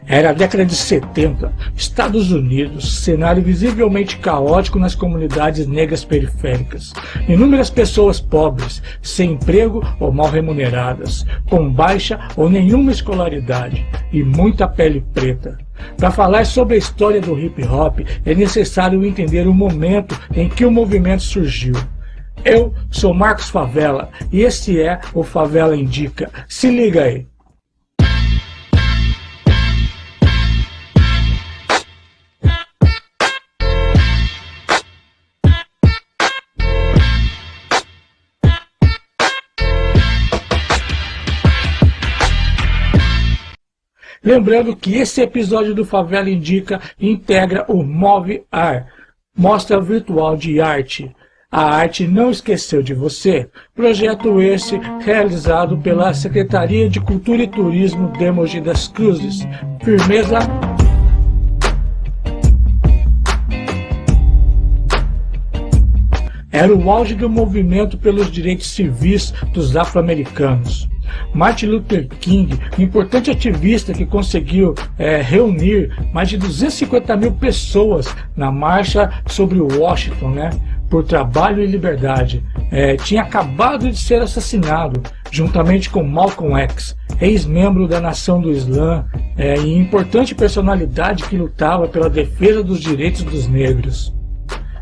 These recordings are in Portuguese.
Era a década de 70, Estados Unidos, cenário visivelmente caótico nas comunidades negras periféricas. Inúmeras pessoas pobres, sem emprego ou mal remuneradas, com baixa ou nenhuma escolaridade e muita pele preta. Para falar sobre a história do hip hop, é necessário entender o momento em que o movimento surgiu. Eu sou Marcos Favela e esse é o Favela Indica. Se liga aí! Lembrando que esse episódio do Favela Indica integra o Move Art, Mostra Virtual de Arte. A arte não esqueceu de você. Projeto esse realizado pela Secretaria de Cultura e Turismo de Mogi das Cruzes. Firmeza. Era o auge do movimento pelos direitos civis dos afro-americanos. Martin Luther King, um importante ativista que conseguiu reunir mais de 250 mil pessoas na marcha sobre Washington, por trabalho e liberdade, tinha acabado de ser assassinado, juntamente com Malcolm X, ex-membro da Nação do Islã e importante personalidade que lutava pela defesa dos direitos dos negros.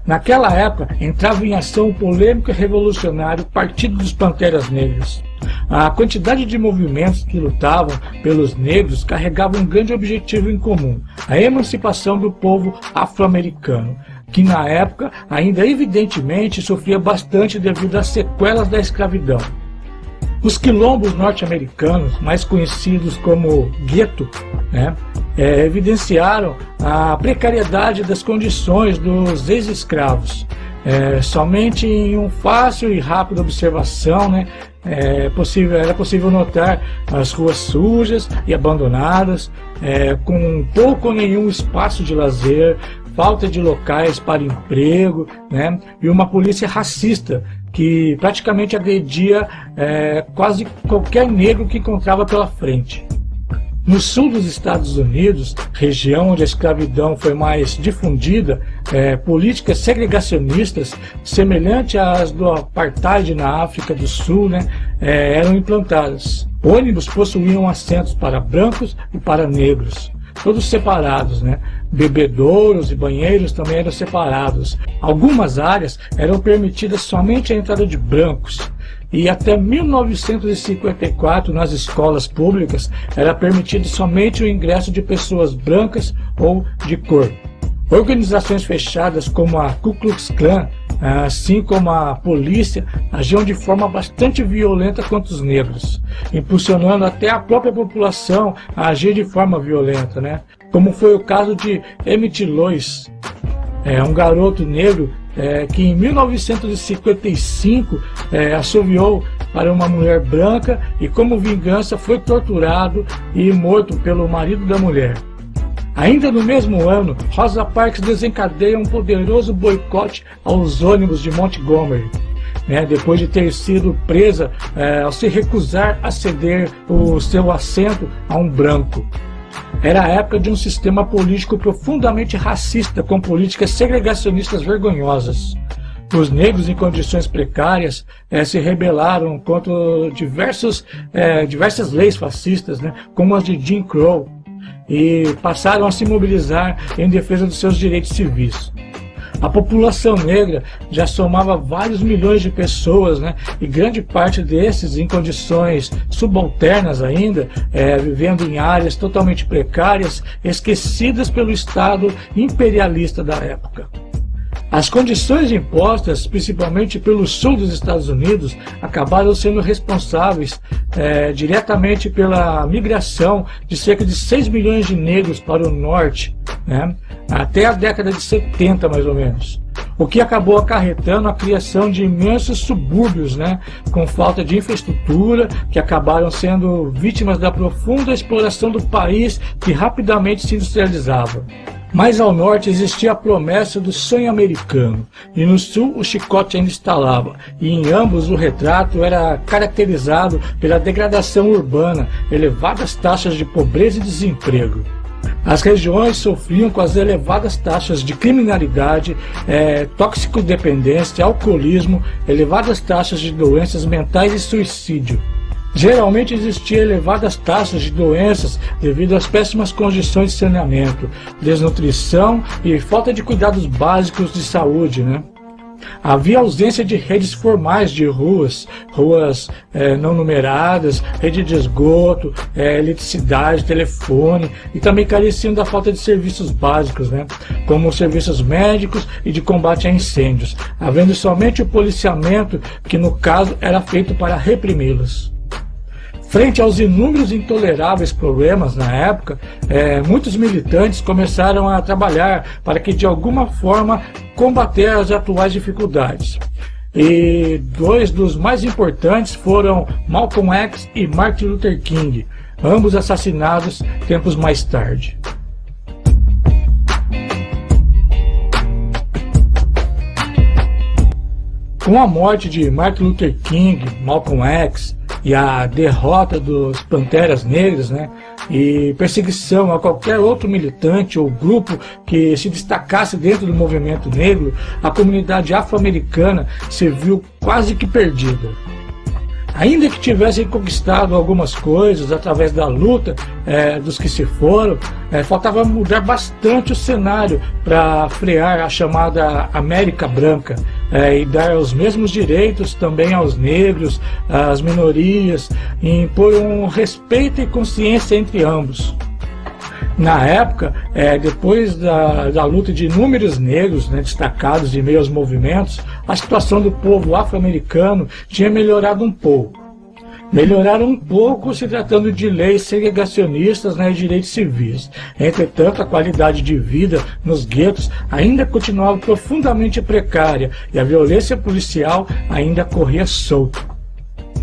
Naquela época, entrava em ação o polêmico e revolucionário Partido dos Panteras Negras. A quantidade de movimentos que lutavam pelos negros carregava um grande objetivo em comum, a emancipação do povo afro-americano, que na época ainda evidentemente sofria bastante devido às sequelas da escravidão. Os quilombos norte-americanos, mais conhecidos como gueto, evidenciaram a precariedade das condições dos ex-escravos. Somente em uma fácil e rápida observação era possível notar as ruas sujas e abandonadas, com pouco ou nenhum espaço de lazer, falta de locais para emprego, e uma polícia racista que praticamente agredia quase qualquer negro que encontrava pela frente. No sul dos Estados Unidos, região onde a escravidão foi mais difundida, políticas segregacionistas, semelhantes às do apartheid na África do Sul, eram implantadas. Ônibus possuíam assentos para brancos e para negros, todos separados, Bebedouros e banheiros também eram separados. Algumas áreas eram permitidas somente a entrada de brancos. E até 1954, nas escolas públicas, era permitido somente o ingresso de pessoas brancas ou de cor. Organizações fechadas como a Ku Klux Klan, assim como a polícia, agiam de forma bastante violenta contra os negros, impulsionando até a própria população a agir de forma violenta, como foi o caso de Emmett Lois, um garoto negro que em 1955 assoviou para uma mulher branca e como vingança foi torturado e morto pelo marido da mulher. Ainda no mesmo ano, Rosa Parks desencadeia um poderoso boicote aos ônibus de Montgomery, depois de ter sido presa ao se recusar a ceder o seu assento a um branco. Era a época de um sistema político profundamente racista, com políticas segregacionistas vergonhosas. Os negros em condições precárias se rebelaram contra diversas leis fascistas, como as de Jim Crow, e passaram a se mobilizar em defesa dos seus direitos civis. A população negra já somava vários milhões de pessoas, e grande parte desses em condições subalternas ainda, vivendo em áreas totalmente precárias, esquecidas pelo Estado imperialista da época. As condições impostas, principalmente pelo sul dos Estados Unidos, acabaram sendo responsáveis diretamente pela migração de cerca de 6 milhões de negros para o norte, até a década de 70 mais ou menos. O que acabou acarretando a criação de imensos subúrbios, com falta de infraestrutura, que acabaram sendo vítimas da profunda exploração do país que rapidamente se industrializava. Mais ao norte existia a promessa do sonho americano, e no sul o chicote ainda estalava, e em ambos o retrato era caracterizado pela degradação urbana, elevadas taxas de pobreza e desemprego. As regiões sofriam com as elevadas taxas de criminalidade, toxicodependência, alcoolismo, elevadas taxas de doenças mentais e suicídio. Geralmente existiam elevadas taxas de doenças devido às péssimas condições de saneamento, desnutrição e falta de cuidados básicos de saúde, né? Havia ausência de redes formais de ruas não numeradas, rede de esgoto, eletricidade, telefone, e também careciam da falta de serviços básicos, né, como serviços médicos e de combate a incêndios, havendo somente o policiamento, que no caso era feito para reprimi-los. Frente aos inúmeros e intoleráveis problemas na época, muitos militantes começaram a trabalhar para que de alguma forma combater as atuais dificuldades. E dois dos mais importantes foram Malcolm X e Martin Luther King, ambos assassinados tempos mais tarde. Com a morte de Martin Luther King, Malcolm X e a derrota dos Panteras Negras, né, e perseguição a qualquer outro militante ou grupo que se destacasse dentro do movimento negro, a comunidade afro-americana se viu quase que perdida. Ainda que tivessem conquistado algumas coisas através da luta dos que se foram, faltava mudar bastante o cenário para frear a chamada América Branca e dar os mesmos direitos também aos negros, às minorias, e impor um respeito e consciência entre ambos. Na época, depois da luta de inúmeros negros, né, destacados em meio aos movimentos, a situação do povo afro-americano tinha melhorado um pouco. Melhoraram um pouco se tratando de leis segregacionistas, né, e direitos civis. Entretanto, a qualidade de vida nos guetos ainda continuava profundamente precária e a violência policial ainda corria solta.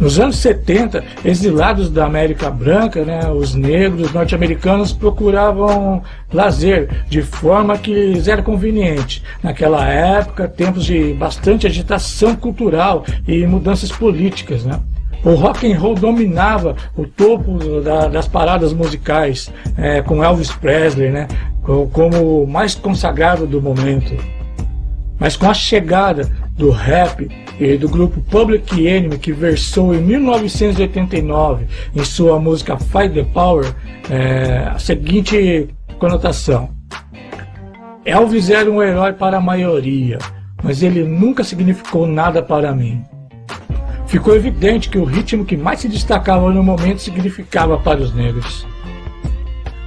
Nos anos 70, exilados da América Branca, né, os negros norte-americanos procuravam lazer de forma que lhes era conveniente. Naquela época, tempos de bastante agitação cultural e mudanças políticas, né? O rock and roll dominava o topo das paradas musicais, com Elvis Presley, né, como o mais consagrado do momento. Mas com a chegada do rap e do grupo Public Enemy, que versou em 1989 em sua música Fight the Power, a seguinte conotação: Elvis era um herói para a maioria, mas ele nunca significou nada para mim. Ficou evidente que o ritmo que mais se destacava no momento significava para os negros.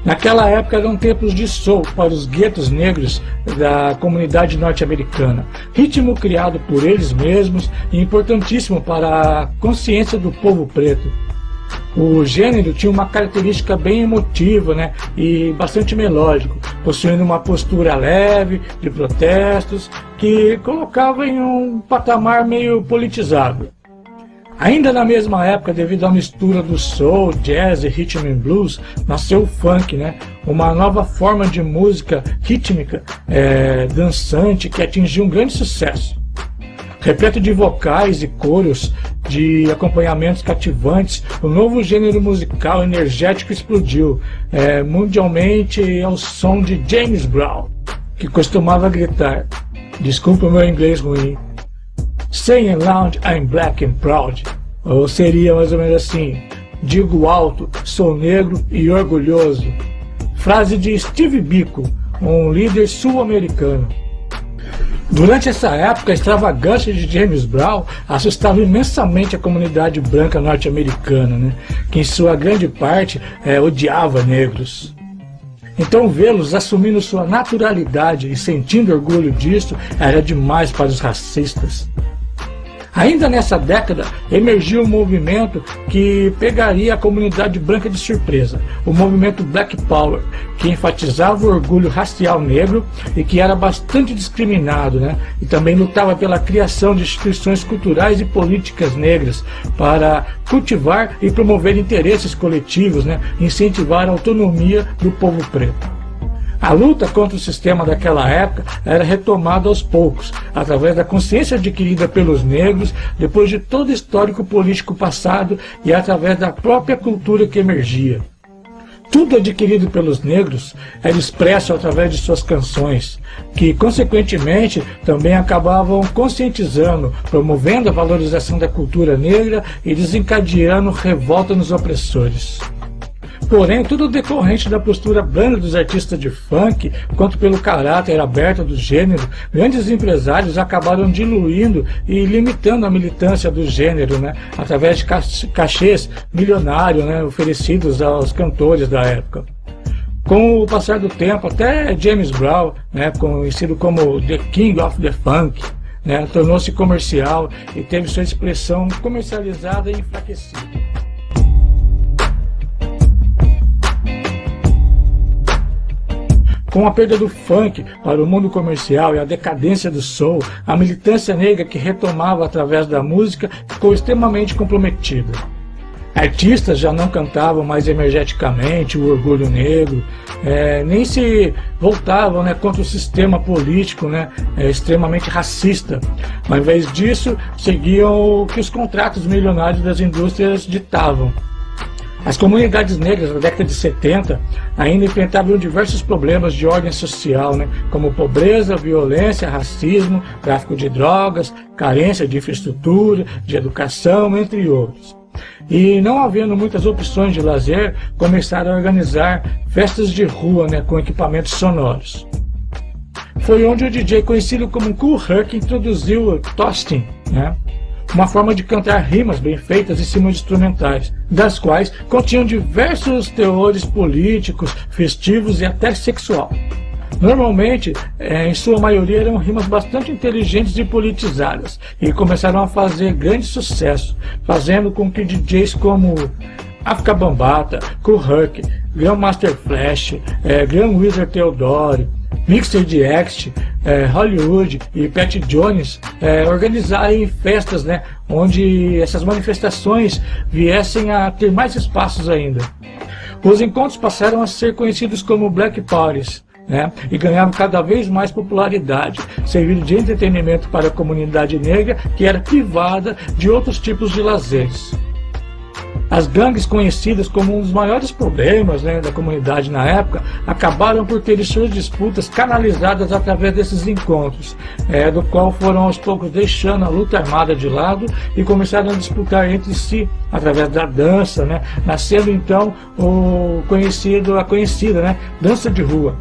Naquela época eram tempos de soul para os guetos negros da comunidade norte-americana, ritmo criado por eles mesmos e importantíssimo para a consciência do povo preto. O gênero tinha uma característica bem emotiva, né, e bastante melódico, possuindo uma postura leve, de protestos, que colocava em um patamar meio politizado. Ainda na mesma época, devido à mistura do soul, jazz e rhythm and blues, nasceu o funk, né? Uma nova forma de música rítmica, dançante, que atingiu um grande sucesso. Repleto de vocais e coros, de acompanhamentos cativantes, o novo gênero musical energético explodiu mundialmente ao som de James Brown, que costumava gritar, desculpa o meu inglês ruim, Saying loud, I'm black and proud. Ou seria mais ou menos assim: digo alto, sou negro e orgulhoso. Frase de Steve Biko, um líder sul-americano. Durante essa época, a extravagância de James Brown assustava imensamente a comunidade branca norte-americana, né, que em sua grande parte odiava negros. Então vê-los assumindo sua naturalidade e sentindo orgulho disso era demais para os racistas. Ainda nessa década, emergiu um movimento que pegaria a comunidade branca de surpresa, o movimento Black Power, que enfatizava o orgulho racial negro e que era bastante discriminado, né? E também lutava pela criação de instituições culturais e políticas negras para cultivar e promover interesses coletivos, né? Incentivar a autonomia do povo preto. A luta contra o sistema daquela época era retomada aos poucos, através da consciência adquirida pelos negros, depois de todo o histórico político passado e através da própria cultura que emergia. Tudo adquirido pelos negros era expresso através de suas canções, que consequentemente também acabavam conscientizando, promovendo a valorização da cultura negra e desencadeando revolta nos opressores. Porém, tudo decorrente da postura blanda dos artistas de funk, quanto pelo caráter aberto do gênero, grandes empresários acabaram diluindo e limitando a militância do gênero, através de cachês milionários, oferecidos aos cantores da época. Com o passar do tempo, até James Brown, conhecido como The King of the Funk, tornou-se comercial e teve sua expressão comercializada e enfraquecida. Com a perda do funk para o mundo comercial e a decadência do soul, a militância negra que retomava através da música ficou extremamente comprometida. Artistas já não cantavam mais energeticamente o orgulho negro, nem se voltavam contra o sistema político extremamente racista. Ao invés disso, seguiam o que os contratos milionários das indústrias ditavam. As comunidades negras da década de 70 ainda enfrentavam diversos problemas de ordem social, como pobreza, violência, racismo, tráfico de drogas, carência de infraestrutura, de educação, entre outros. E não havendo muitas opções de lazer, começaram a organizar festas de rua com equipamentos sonoros. Foi onde o DJ conhecido como Kool Herc introduziu o toasting, uma forma de cantar rimas bem feitas em cima de instrumentais, das quais continham diversos teores políticos, festivos e até sexual. Normalmente, em sua maioria, eram rimas bastante inteligentes e politizadas, e começaram a fazer grande sucesso, fazendo com que DJs como Afrika Bambaataa, Kool Herc, Grandmaster Flash, Grand Wizard Theodore, Mixer DX, Hollywood e Pat Jones organizarem festas, onde essas manifestações viessem a ter mais espaços ainda. Os encontros passaram a ser conhecidos como Black Parties, e ganhavam cada vez mais popularidade, servindo de entretenimento para a comunidade negra que era privada de outros tipos de lazeres. As gangues, conhecidas como um dos maiores problemas da comunidade na época, acabaram por ter suas disputas canalizadas através desses encontros, do qual foram aos poucos deixando a luta armada de lado e começaram a disputar entre si através da dança, nascendo então a conhecida dança de rua.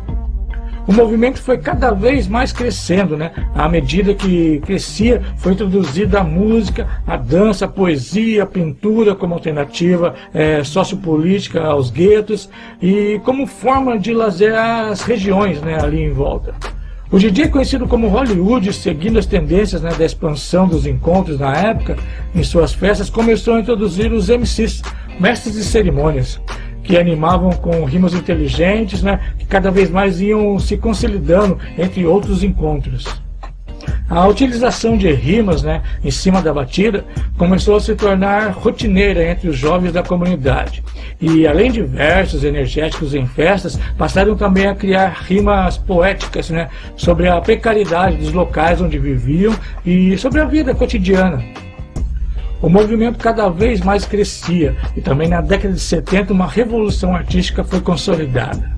O movimento foi cada vez mais crescendo, À medida que crescia, foi introduzida a música, a dança, a poesia, a pintura como alternativa sociopolítica aos guetos e como forma de lazer às regiões ali em volta. O DJ conhecido como Hollywood, seguindo as tendências da expansão dos encontros na época, em suas festas, começou a introduzir os MCs, mestres de cerimônias, que animavam com rimas inteligentes, que cada vez mais iam se consolidando entre outros encontros. A utilização de rimas em cima da batida começou a se tornar rotineira entre os jovens da comunidade. E além de versos energéticos em festas, passaram também a criar rimas poéticas sobre a precariedade dos locais onde viviam e sobre a vida cotidiana. O movimento cada vez mais crescia e também na década de 70 uma revolução artística foi consolidada.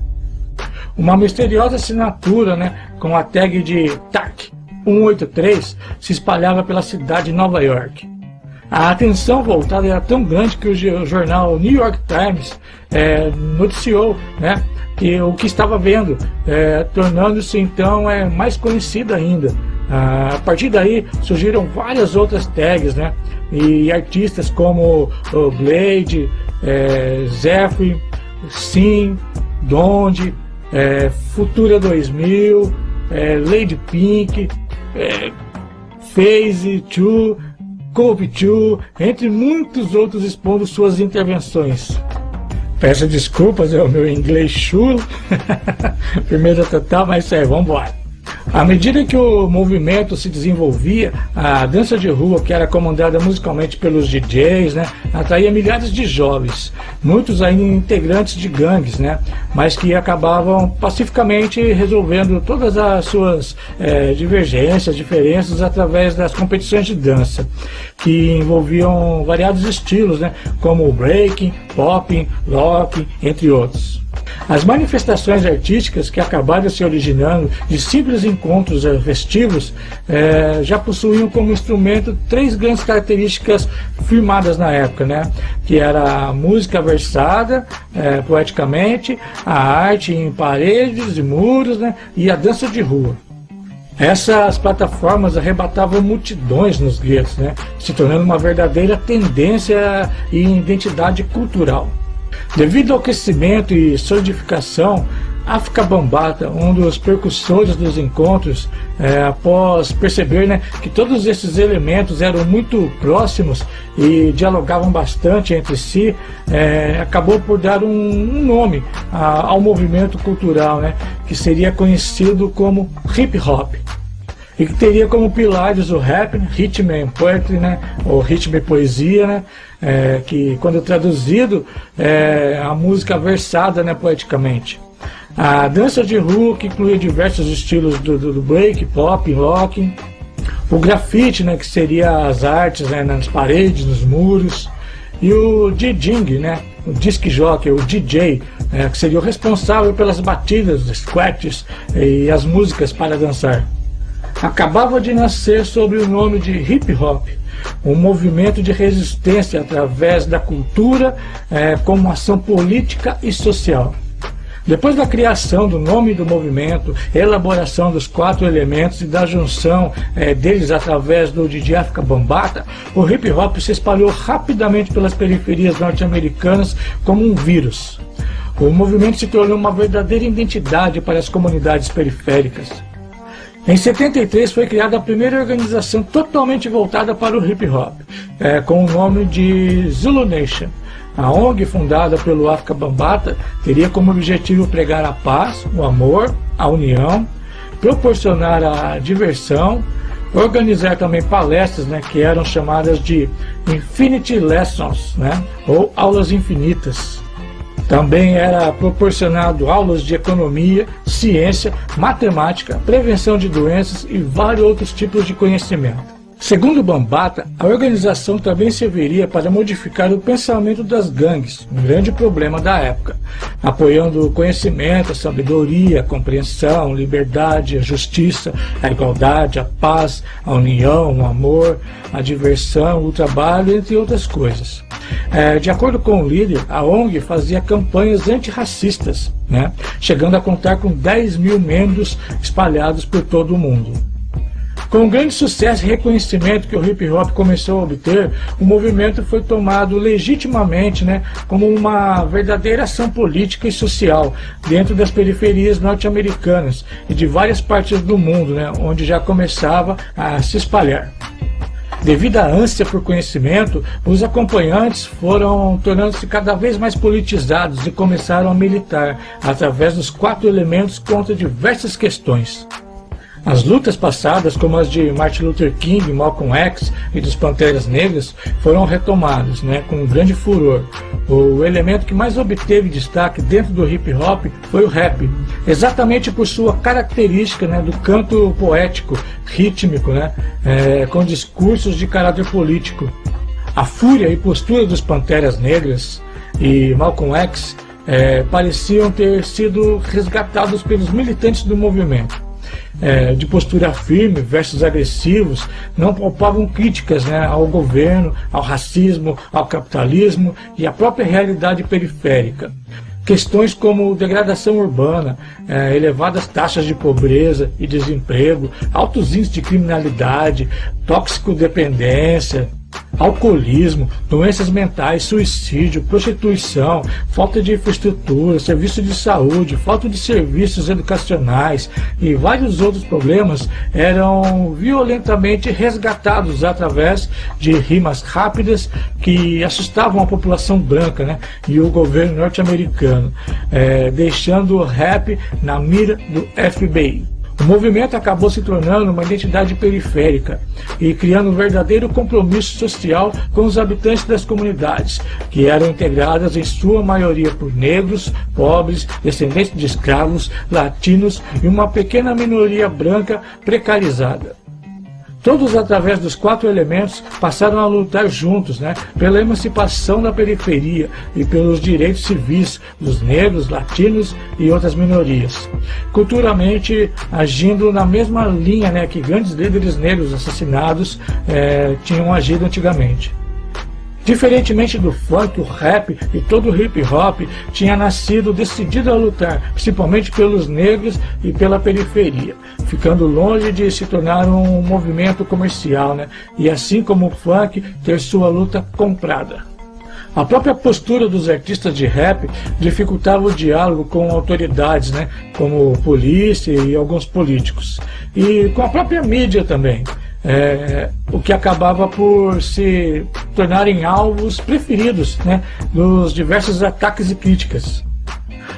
Uma misteriosa assinatura com a tag de TAC 183 se espalhava pela cidade de Nova York. A atenção voltada era tão grande que o jornal New York Times noticiou que o que estava vendo, tornando-se então mais conhecida ainda. A partir daí surgiram várias outras tags, e artistas como o Blade, Zephyr, Sim, Donde, Futura 2000, Lady Pink, Phase 2, Cove 2, entre muitos outros expondo suas intervenções. Peço desculpas, é o meu inglês chulo, primeira total, mas vamos embora. À medida que o movimento se desenvolvia, a dança de rua, que era comandada musicalmente pelos DJs, né, atraía milhares de jovens, muitos ainda integrantes de gangues, né, mas que acabavam pacificamente resolvendo todas as suas divergências, diferenças através das competições de dança, que envolviam variados estilos, né, como breaking, popping, rock, entre outros. As manifestações artísticas que acabaram se originando de simples encontros festivos já possuíam como instrumento três grandes características firmadas na época, né? Que era a música versada poeticamente, a arte em paredes e muros, né? E a dança de rua. Essas plataformas arrebatavam multidões nos guetos, né? Se tornando uma verdadeira tendência e identidade cultural. Devido ao crescimento e solidificação, Afrika Bambaataa, um dos percussores dos encontros, após perceber, né, que todos esses elementos eram muito próximos e dialogavam bastante entre si, acabou por dar um nome ao movimento cultural, né, que seria conhecido como hip hop. E que teria como pilares o rap, rhythm and poetry, né, ou rhythm e poesia, né, que quando traduzido é a música versada, né, poeticamente. A dança de rua, que incluía diversos estilos do break, pop, rock. O grafite, né, que seria as artes, né, nas paredes, nos muros. E o DJing, né, o disc jockey, o DJ, que seria o responsável pelas batidas, os squats e as músicas para dançar. Acabava de nascer sob o nome de hip hop, um movimento de resistência através da cultura como ação política e social. Depois da criação do nome do movimento, elaboração dos 4 elementos e da junção deles através do DJ Afrika Bambaataa, o hip hop se espalhou rapidamente pelas periferias norte-americanas como um vírus. O movimento se tornou uma verdadeira identidade para as comunidades periféricas. Em 73 foi criada a primeira organização totalmente voltada para o hip hop, com o nome de Zulu Nation. A ONG, fundada pelo Afrika Bambaataa, teria como objetivo pregar a paz, o amor, a união, proporcionar a diversão, organizar também palestras, né, que eram chamadas de Infinity Lessons, né, ou aulas infinitas. Também era proporcionado aulas de economia, ciência, matemática, prevenção de doenças e vários outros tipos de conhecimento. Segundo Bambaataa, a organização também serviria para modificar o pensamento das gangues, um grande problema da época, apoiando o conhecimento, a sabedoria, a compreensão, a liberdade, a justiça, a igualdade, a paz, a união, o amor, a diversão, o trabalho, entre outras coisas. De acordo com o líder, a ONG fazia campanhas antirracistas, né, chegando a contar com 10 mil membros espalhados por todo o mundo. Com o grande sucesso e reconhecimento que o hip hop começou a obter, o movimento foi tomado legitimamente, né, como uma verdadeira ação política e social dentro das periferias norte-americanas e de várias partes do mundo, né, onde já começava a se espalhar. Devido à ânsia por conhecimento, os acompanhantes foram tornando-se cada vez mais politizados e começaram a militar através dos 4 elementos contra diversas questões. As lutas passadas, como as de Martin Luther King, Malcolm X e dos Panteras Negras, foram retomadas, né, com grande furor. O elemento que mais obteve destaque dentro do hip hop foi o rap, exatamente por sua característica, né, do canto poético, rítmico, né, com discursos de caráter político. A fúria e postura dos Panteras Negras e Malcolm X pareciam ter sido resgatados pelos militantes do movimento. De postura firme, versos agressivos, não poupavam críticas, né, ao governo, ao racismo, ao capitalismo e à própria realidade periférica. Questões como degradação urbana, elevadas taxas de pobreza e desemprego, altos índices de criminalidade, toxicodependência, alcoolismo, doenças mentais, suicídio, prostituição, falta de infraestrutura, serviço de saúde, falta de serviços educacionais e vários outros problemas eram violentamente resgatados através de rimas rápidas que assustavam a população branca, né, e o governo norte-americano, deixando o rap na mira do FBI. O movimento acabou se tornando uma identidade periférica e criando um verdadeiro compromisso social com os habitantes das comunidades, que eram integradas em sua maioria por negros, pobres, descendentes de escravos, latinos e uma pequena minoria branca precarizada. Todos, através dos 4 elementos, passaram a lutar juntos, pela emancipação da periferia e pelos direitos civis dos negros, latinos e outras minorias. Culturalmente, agindo na mesma linha que grandes líderes negros assassinados tinham agido antigamente. Diferentemente do funk, o rap e todo o hip hop tinha nascido decidido a lutar, principalmente pelos negros e pela periferia, ficando longe de se tornar um movimento comercial, e assim como o funk ter sua luta comprada. A própria postura dos artistas de rap dificultava o diálogo com autoridades, como polícia e alguns políticos, e com a própria mídia também. O que acabava por se tornarem alvos preferidos dos diversos ataques e críticas.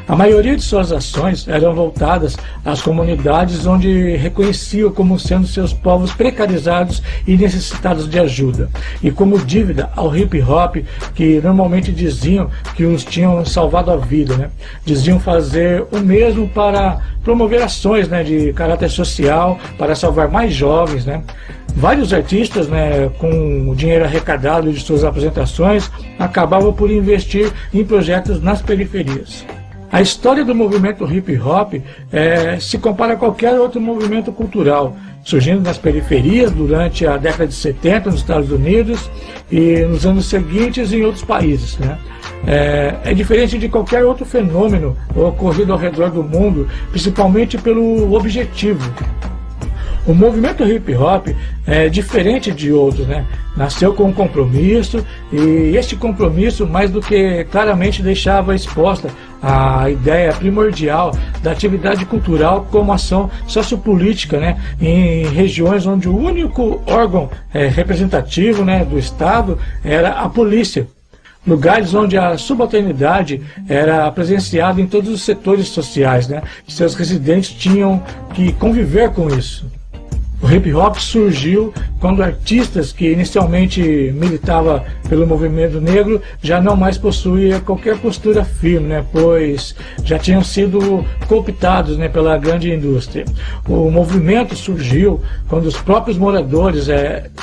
A maioria de suas ações eram voltadas às comunidades onde reconheciam como sendo seus povos precarizados e necessitados de ajuda, e como dívida ao hip hop, que normalmente diziam que os tinham salvado a vida. Diziam fazer o mesmo para promover ações de caráter social, para salvar mais jovens. Vários artistas, com o dinheiro arrecadado de suas apresentações, acabavam por investir em projetos nas periferias. A história do movimento hip hop se compara a qualquer outro movimento cultural, surgindo nas periferias durante a década de 70 nos Estados Unidos e nos anos seguintes em outros países. É diferente de qualquer outro fenômeno ocorrido ao redor do mundo, principalmente pelo objetivo. O movimento hip hop é diferente de outros, Nasceu com um compromisso, e este compromisso mais do que claramente deixava exposta a ideia primordial da atividade cultural como ação sociopolítica, em regiões onde o único órgão representativo do Estado era a polícia. Lugares onde a subalternidade era presenciada em todos os setores sociais, e seus residentes tinham que conviver com isso. O hip hop surgiu quando artistas que inicialmente militavam pelo movimento negro já não mais possuíam qualquer postura firme, pois já tinham sido cooptados pela grande indústria. O movimento surgiu quando os próprios moradores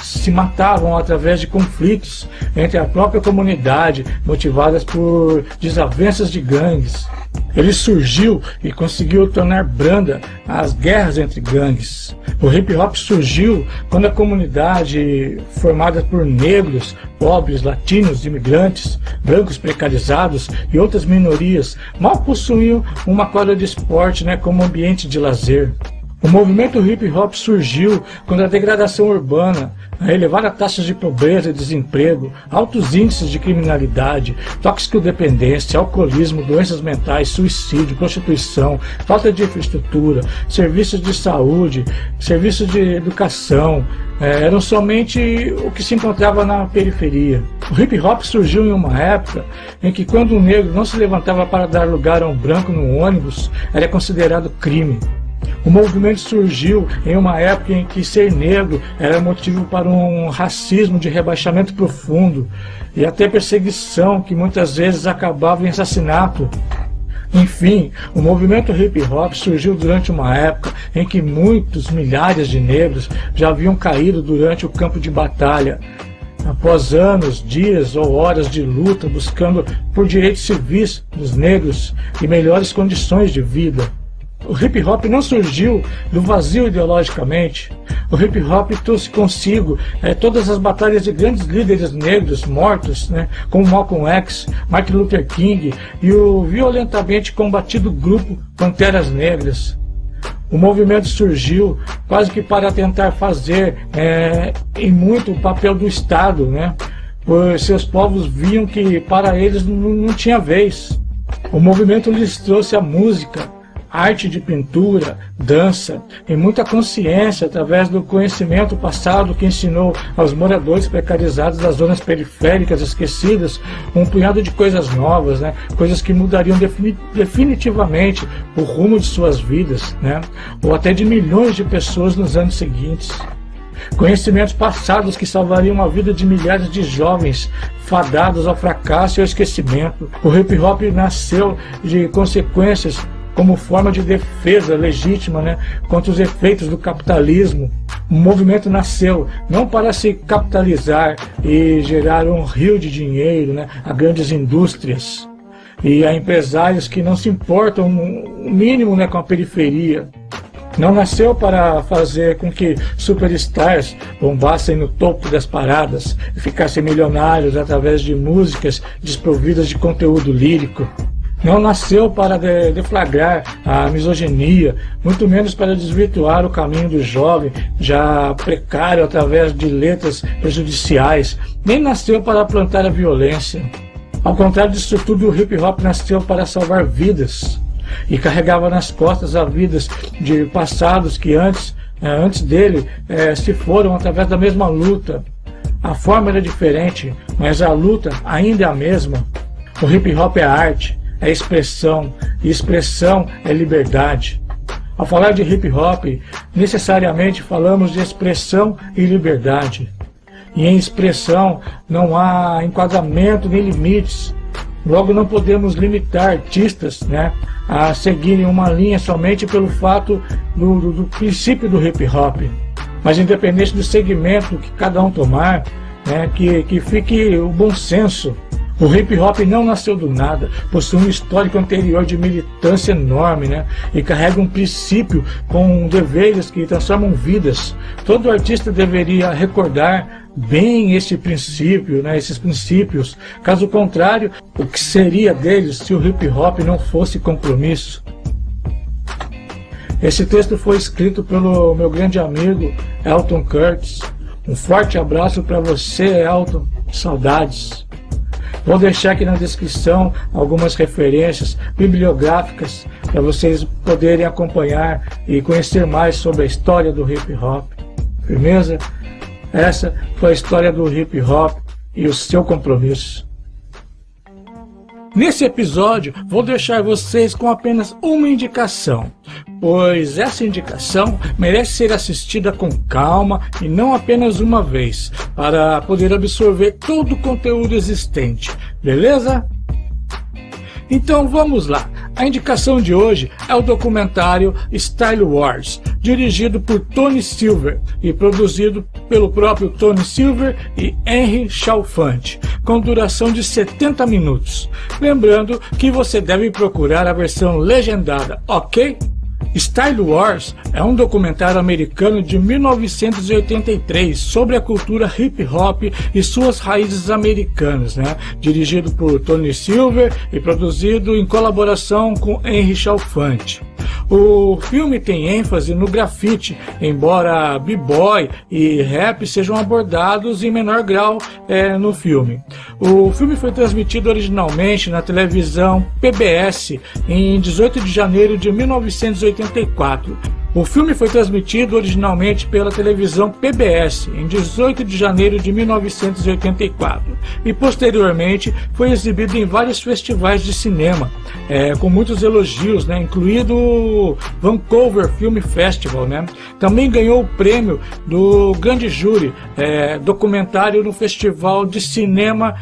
se matavam através de conflitos entre a própria comunidade, motivadas por desavenças de gangues. Ele surgiu e conseguiu tornar branda as guerras entre gangues. O hip hop surgiu quando a comunidade, formada por negros, pobres, latinos, imigrantes, brancos precarizados e outras minorias, mal possuíam uma quadra de esporte como ambiente de lazer. O movimento hip hop surgiu quando a degradação urbana, a elevada taxas de pobreza e desemprego, altos índices de criminalidade, toxicodependência, alcoolismo, doenças mentais, suicídio, prostituição, falta de infraestrutura, serviços de saúde, serviços de educação, eram somente o que se encontrava na periferia. O hip hop surgiu em uma época em que, quando um negro não se levantava para dar lugar a um branco no ônibus, era considerado crime. O movimento surgiu em uma época em que ser negro era motivo para um racismo de rebaixamento profundo e até perseguição, que muitas vezes acabava em assassinato. Enfim, o movimento hip hop surgiu durante uma época em que muitos milhares de negros já haviam caído durante o campo de batalha, após anos, dias ou horas de luta buscando por direitos civis dos negros e melhores condições de vida. O hip hop não surgiu do vazio ideologicamente. O hip hop trouxe consigo todas as batalhas de grandes líderes negros mortos, como Malcolm X, Martin Luther King e o violentamente combatido grupo Panteras Negras. O movimento surgiu quase que para tentar fazer em muito o papel do Estado, pois seus povos viam que para eles não tinha vez. O movimento lhes trouxe a música, arte de pintura, dança e muita consciência através do conhecimento passado que ensinou aos moradores precarizados das zonas periféricas esquecidas um punhado de coisas novas, né? Coisas que mudariam definitivamente o rumo de suas vidas, né? Ou até de milhões de pessoas nos anos seguintes. Conhecimentos passados que salvariam a vida de milhares de jovens fadados ao fracasso e ao esquecimento. O hip hop nasceu de consequências como forma de defesa legítima, né, contra os efeitos do capitalismo. O movimento nasceu não para se capitalizar e gerar um rio de dinheiro, né, a grandes indústrias e a empresários que não se importam o mínimo, né, com a periferia. Não nasceu para fazer com que superstars bombassem no topo das paradas e ficassem milionários através de músicas desprovidas de conteúdo lírico. Não nasceu para deflagrar a misoginia, muito menos para desvirtuar o caminho do jovem já precário através de letras prejudiciais. Nem nasceu para plantar a violência. Ao contrário disso tudo, o hip hop nasceu para salvar vidas. E carregava nas costas as vidas de passados que antes dele se foram através da mesma luta. A forma era diferente, mas a luta ainda é a mesma. O hip hop é arte, é expressão, e expressão é liberdade. Ao falar de hip hop, necessariamente falamos de expressão e liberdade. E em expressão não há enquadramento nem limites. Logo, não podemos limitar artistas, né, a seguirem uma linha somente pelo fato do princípio do hip hop. Mas independente do segmento que cada um tomar, né, que fique o bom senso. O hip hop não nasceu do nada, possui um histórico anterior de militância enorme, né, e carrega um princípio com deveres que transformam vidas. Todo artista deveria recordar bem esse princípio, né, esses princípios. Caso contrário, o que seria deles se o hip hop não fosse compromisso? Esse texto foi escrito pelo meu grande amigo Elton Curtis. Um forte abraço para você, Elton. Saudades. Vou deixar aqui na descrição algumas referências bibliográficas para vocês poderem acompanhar e conhecer mais sobre a história do hip hop. Firmeza? Essa foi a história do hip hop e o seu compromisso. Nesse episódio, vou deixar vocês com apenas uma indicação, pois essa indicação merece ser assistida com calma e não apenas uma vez, para poder absorver todo o conteúdo existente, beleza? Então vamos lá. A indicação de hoje é o documentário Style Wars, dirigido por Tony Silver e produzido pelo próprio Tony Silver e Henry Chalfant, com duração de 70 minutos. Lembrando que você deve procurar a versão legendada, ok? Style Wars é um documentário americano de 1983 sobre a cultura hip hop e suas raízes americanas, né? Dirigido por Tony Silver e produzido em colaboração com Henry Chalfant. O filme tem ênfase no grafite, embora b-boy e rap sejam abordados em menor grau no filme. O filme foi transmitido originalmente na televisão PBS em 18 de janeiro de 1984. O filme foi transmitido originalmente pela televisão PBS em 18 de janeiro de 1984 e posteriormente foi exibido em vários festivais de cinema, com muitos elogios, né, incluído o Vancouver Film Festival, né. Também ganhou o prêmio do Grande Júri, documentário no Festival de Cinema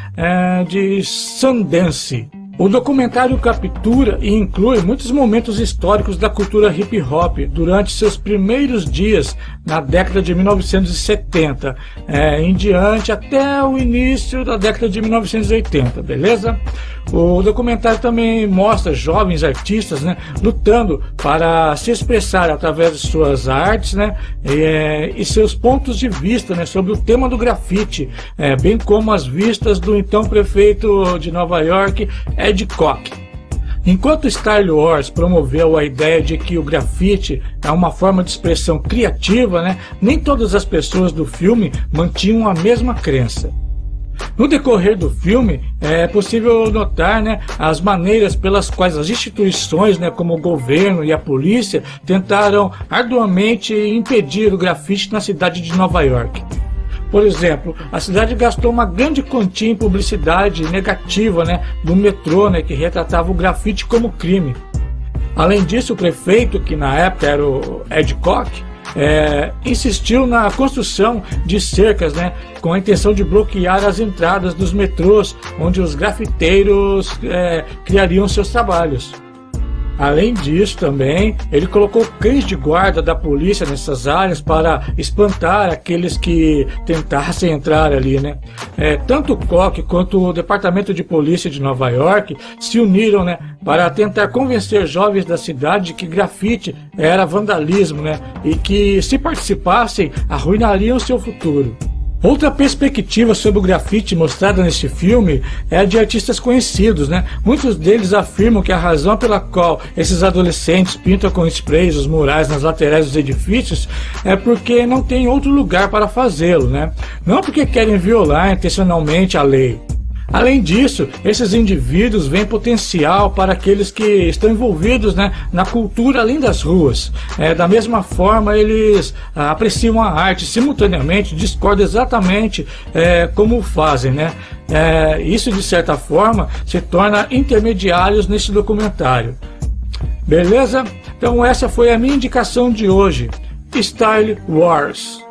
de Sundance. O documentário captura e inclui muitos momentos históricos da cultura hip hop durante seus primeiros dias na década de 1970 em diante até o início da década de 1980, beleza? O documentário também mostra jovens artistas, né, lutando para se expressar através de suas artes, né, e seus pontos de vista, né, sobre o tema do grafite, bem como as vistas do então prefeito de Nova York, Ed Koch. Enquanto Style Wars promoveu a ideia de que o grafite é uma forma de expressão criativa, né, nem todas as pessoas do filme mantinham a mesma crença. No decorrer do filme, é possível notar, né, as maneiras pelas quais as instituições, né, como o governo e a polícia, tentaram arduamente impedir o grafite na cidade de Nova York. Por exemplo, a cidade gastou uma grande quantia em publicidade negativa, né, do metrô, né, que retratava o grafite como crime. Além disso, o prefeito, que na época era o Ed Koch, insistiu na construção de cercas, né, com a intenção de bloquear as entradas dos metrôs, onde os grafiteiros criariam seus trabalhos. Além disso, também, ele colocou cães de guarda da polícia nessas áreas para espantar aqueles que tentassem entrar ali, né? Tanto o Koch quanto o Departamento de Polícia de Nova York se uniram, né, para tentar convencer jovens da cidade de que grafite era vandalismo, né, e que, se participassem, arruinariam seu futuro. Outra perspectiva sobre o grafite mostrada neste filme é a de artistas conhecidos, né? Muitos deles afirmam que a razão pela qual esses adolescentes pintam com sprays os murais nas laterais dos edifícios é porque não tem outro lugar para fazê-lo, né? Não porque querem violar intencionalmente a lei. Além disso, esses indivíduos veem potencial para aqueles que estão envolvidos, né, na cultura além das ruas. Da mesma forma, eles apreciam a arte, simultaneamente discordam exatamente como fazem, né? Isso, de certa forma, se torna intermediários nesse documentário. Beleza? Então essa foi a minha indicação de hoje. Style Wars.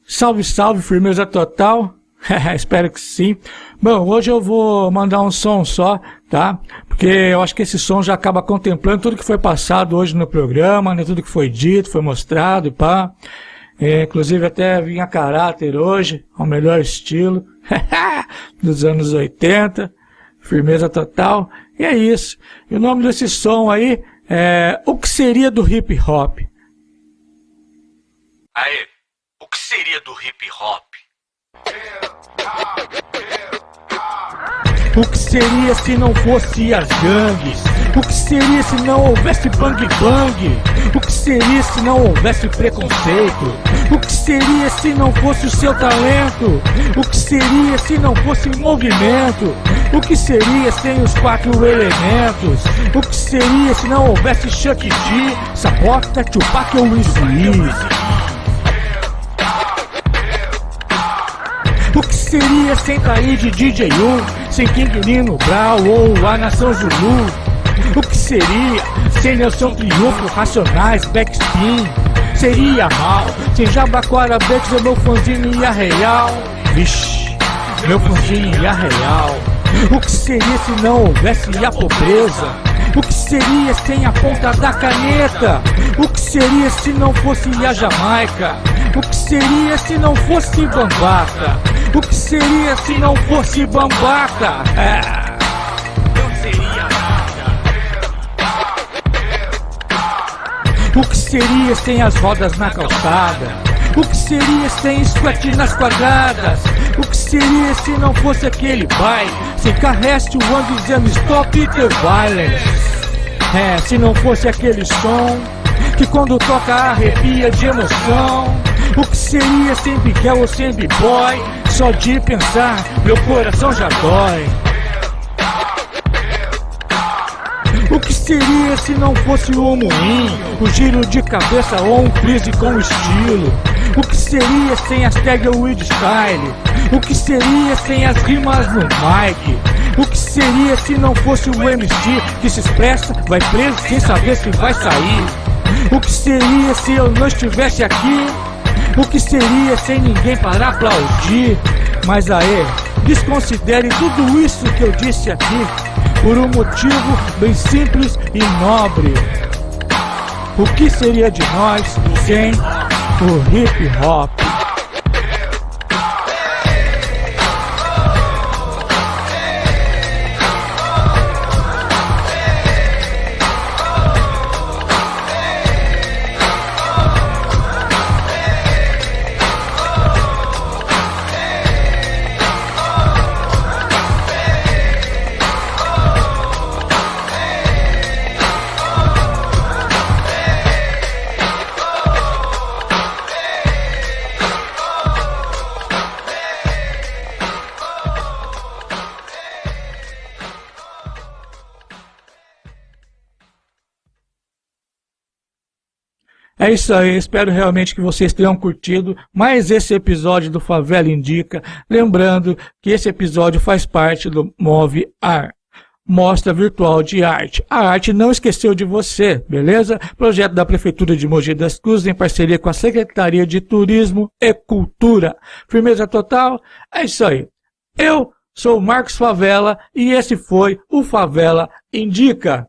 Salve, salve, firmeza total. Espero que sim. Bom, hoje eu vou mandar um som só, tá? Porque eu acho que esse som já acaba contemplando tudo que foi passado hoje no programa, né? Tudo que foi dito, foi mostrado e pá. Inclusive até vim a caráter hoje, ao melhor estilo dos anos 80. Firmeza total. E é isso. E o nome desse som aí é O Que Seria do Hip Hop. Aê, o que seria do hip hop? O que seria se não fosse as gangues? O que seria se não houvesse bang bang? O que seria se não houvesse preconceito? O que seria se não fosse o seu talento? O que seria se não fosse movimento? O que seria sem os 4 elementos? O que seria se não houvesse Chuck D, Sabota, Tupac ou Eazy-E? O que seria sem Taíde DJ1, sem King Nino Brau ou a Nação Zulu? O que seria sem Nelson Triunfo, Racionais, Backspin? Seria mal sem Jabaquara Bex, meu fãzinho e a Real? Vixe, meu fãzinho e a Real. O que seria se não houvesse a pobreza? O que seria sem a ponta da caneta? O que seria se não fosse a Jamaica? O que seria se não fosse Bambata? O que seria se não fosse Bambata? Não seria nada. O que seria sem as rodas na calçada? O que seria sem squat nas quadradas? O que seria se não fosse aquele baile? Sem Carrest, One dizendo stop the violence. Se não fosse aquele som que quando toca arrepia de emoção. O que seria sem Miguel ou sem B-Boy? Só de pensar, meu coração já dói. O que seria se não fosse o moinho, o giro de cabeça ou um freeze com estilo? O que seria sem as tag with style? O que seria sem as rimas no mic? O que seria se não fosse o MC que se expressa, vai preso sem saber se vai sair? O que seria se eu não estivesse aqui? O que seria sem ninguém para aplaudir? Mas aí, desconsidere tudo isso que eu disse aqui por um motivo bem simples e nobre. O que seria de nós sem o hip hop? É isso aí, espero realmente que vocês tenham curtido mais esse episódio do Favela Indica. Lembrando que esse episódio faz parte do Move Ar, Mostra Virtual de Arte. A arte não esqueceu de você, beleza? Projeto da Prefeitura de Mogi das Cruzes em parceria com a Secretaria de Turismo e Cultura. Firmeza total? É isso aí. Eu sou o Marcos Favela e esse foi o Favela Indica.